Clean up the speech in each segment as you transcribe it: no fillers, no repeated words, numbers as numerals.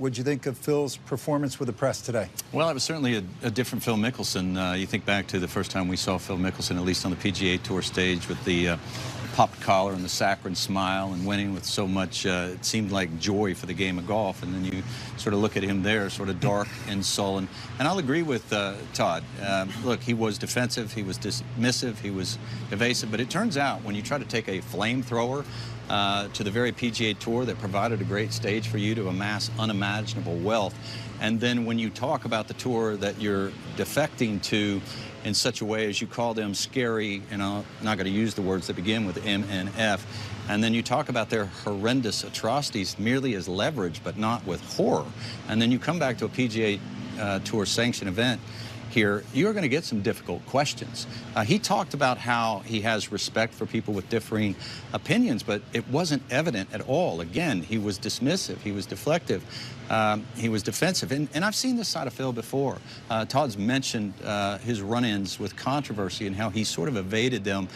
What'd you think of Phil's performance with the press today? Well, it was certainly a different Phil Mickelson. You think back to the first time we saw Phil Mickelson, at least on the PGA Tour stage, with the popped collar and the saccharine smile and winning with so much, it seemed like joy for the game of golf. And then you sort of look at him there, sort of dark and sullen. And I'll agree with Todd. Look, he was defensive, he was dismissive, he was evasive. But it turns out when you try to take a flamethrower to the very PGA Tour that provided a great stage for you to amass unimaginable wealth, and then when you talk about the tour that you're defecting to in such a way as you call them scary, and I'm not going to use the words that begin with M and F, and then you talk about their horrendous atrocities merely as leverage but not with horror, and then you come back to a PGA Tour sanctioned event here, you're going to get some difficult questions. He talked about how he has respect for people with differing opinions, but it wasn't evident at all. Again, he was dismissive, he was deflective, he was defensive. And I've seen this side of Phil before. Todd's mentioned his run-ins with controversy and how he sort of evaded them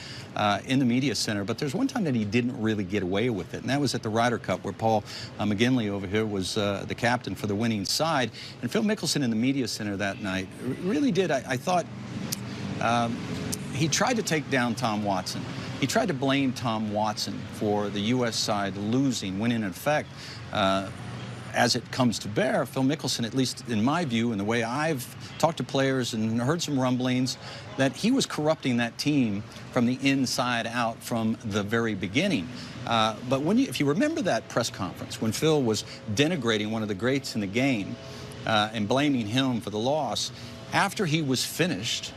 in the media center. But there's one time that he didn't really get away with it, and that was at the Ryder Cup, where Paul McGinley over here was the captain for the winning side. And Phil Mickelson in the media center that night really did, I thought, he tried to take down Tom Watson. He tried to blame Tom Watson for the U.S. side losing, when in effect, as it comes to bear, Phil Mickelson, at least in my view, and the way I've talked to players and heard some rumblings, that he was corrupting that team from the inside out from the very beginning. But if you remember that press conference, when Phil was denigrating one of the greats in the game and blaming him for the loss, after he was finished,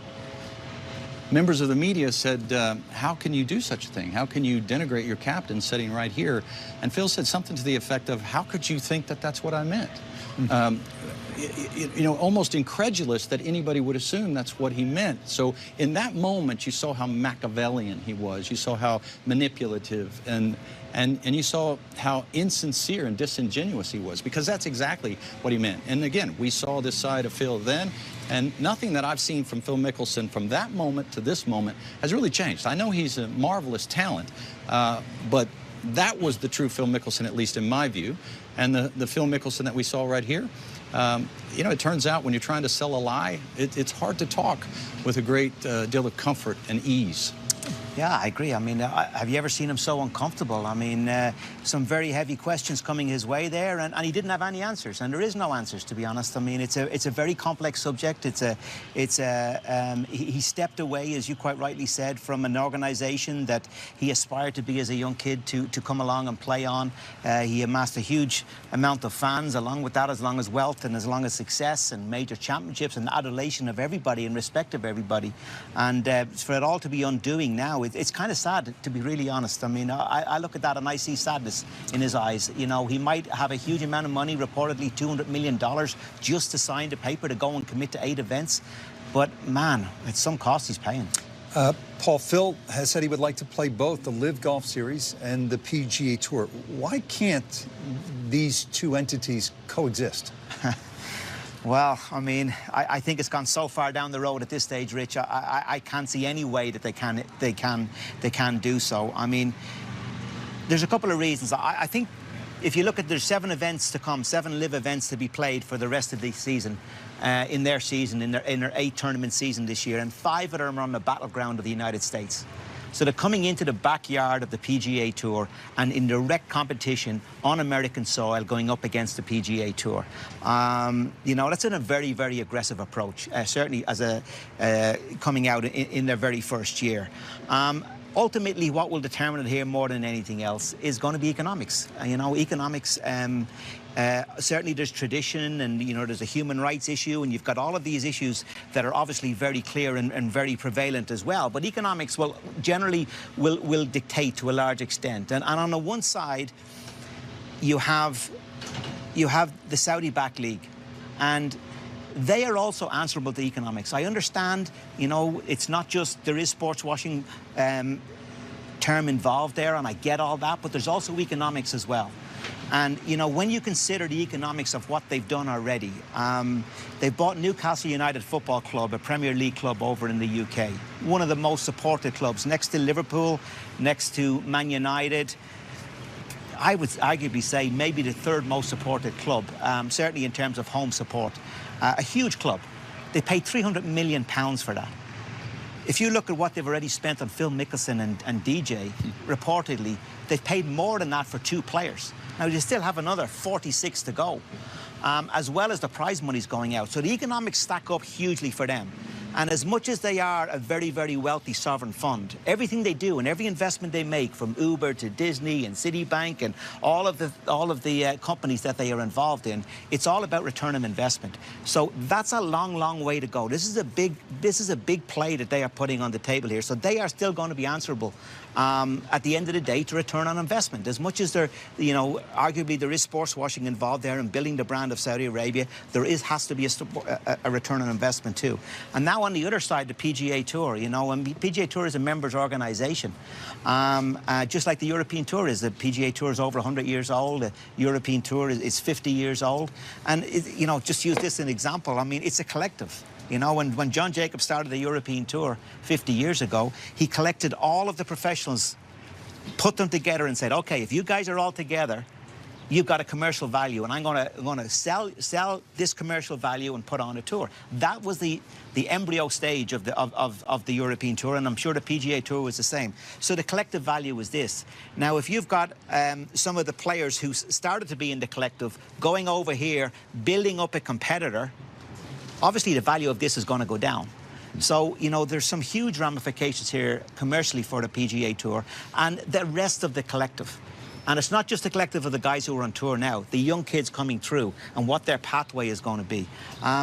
members of the media said, how can you do such a thing? How can you denigrate your captain sitting right here? And Phil said something to the effect of, how could you think that that's what I meant? You know, almost incredulous that anybody would assume that's what he meant. So in that moment, you saw how Machiavellian he was. You saw how manipulative, and you saw how insincere and disingenuous he was, because that's exactly what he meant. And again, we saw this side of Phil then, and nothing that I've seen from Phil Mickelson from that moment to this moment has really changed. I know he's a marvelous talent, but that was the true Phil Mickelson, at least in my view. And the Phil Mickelson that we saw right here, you know, it turns out when you're trying to sell a lie, it's hard to talk with a great deal of comfort and ease. Yeah, I agree. I mean, have you ever seen him so uncomfortable? I mean, some very heavy questions coming his way there, and he didn't have any answers, and there is no answers, to be honest. I mean, it's a very complex subject. He stepped away, as you quite rightly said, from an organization that he aspired to be as a young kid to come along and play on. He amassed a huge amount of fans along with that, as long as wealth and as long as success and major championships and adulation of everybody and respect of everybody. And for it all to be undoing now, it's kind of sad, to be really honest. I mean, I look at that and I see sadness in his eyes. You know, he might have a huge amount of money, reportedly $200 million, just to sign the paper to go and commit to 8 events. But, man, it's some cost he's paying. Paul, Phil has said he would like to play both the LIV Golf Series and the PGA Tour. Why can't these two entities coexist? Well, I mean, I think it's gone so far down the road at this stage, Rich. I can't see any way that they can do so. I mean, there's a couple of reasons. I think if you look at, there's 7 events to come, 7 LIV events to be played for the rest of the season, in their 8 tournament season this year, and 5 of them are on the battleground of the United States. So they're coming into the backyard of the PGA Tour and in direct competition on American soil, going up against the PGA Tour. You know, that's a very, very aggressive approach, certainly as coming out in their very first year. Ultimately, what will determine it here more than anything else is going to be economics. You know, economics, certainly there's tradition, and, you know, there's a human rights issue, and you've got all of these issues that are obviously very clear and very prevalent as well. But economics will generally dictate to a large extent. And on the one side, you have the Saudi-backed league, and they are also answerable to economics. I understand, you know, it's not just, there is sports washing term involved there, and I get all that, but there's also economics as well. And, you know, when you consider the economics of what they've done already, they've bought Newcastle United Football Club, a Premier League club over in the UK, one of the most supported clubs, next to Liverpool, next to Man United. I would arguably say maybe the third most supported club, certainly in terms of home support. A huge club. They paid £300 million for that. If you look at what they've already spent on Phil Mickelson and DJ, reportedly, they've paid more than that for 2 players. Now, they still have another 46 to go, as well as the prize money's going out. So the economics stack up hugely for them. And as much as they are a very, very wealthy sovereign fund, everything they do and every investment they make, from Uber to Disney and Citibank and all of the companies that they are involved in, it's all about return on investment. So that's a long, long way to go. This is a big play that they are putting on the table here. So they are still going to be answerable at the end of the day to return on investment. As much as there, you know, arguably there is sports washing involved there in building the brand of Saudi Arabia, there has to be a return on investment too. And now on the other side, the PGA Tour, you know, and PGA Tour is a members organization, just like the European Tour is. The PGA Tour is over 100 years old. The European Tour is 50 years old. And, you know, just use this as an example. I mean, it's a collective. You know, when John Jacobs started the European Tour 50 years ago, he collected all of the professionals, put them together and said, okay, if you guys are all together, you've got a commercial value, and I'm going to sell this commercial value and put on a tour. That was the embryo stage of the European Tour, and I'm sure the PGA Tour was the same. So the collective value was this. Now, if you've got some of the players who started to be in the collective going over here, building up a competitor, obviously the value of this is going to go down. So, you know, there's some huge ramifications here commercially for the PGA Tour and the rest of the collective. And it's not just the collective of the guys who are on tour now, the young kids coming through and what their pathway is going to be.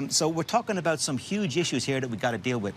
So we're talking about some huge issues here that we've got to deal with.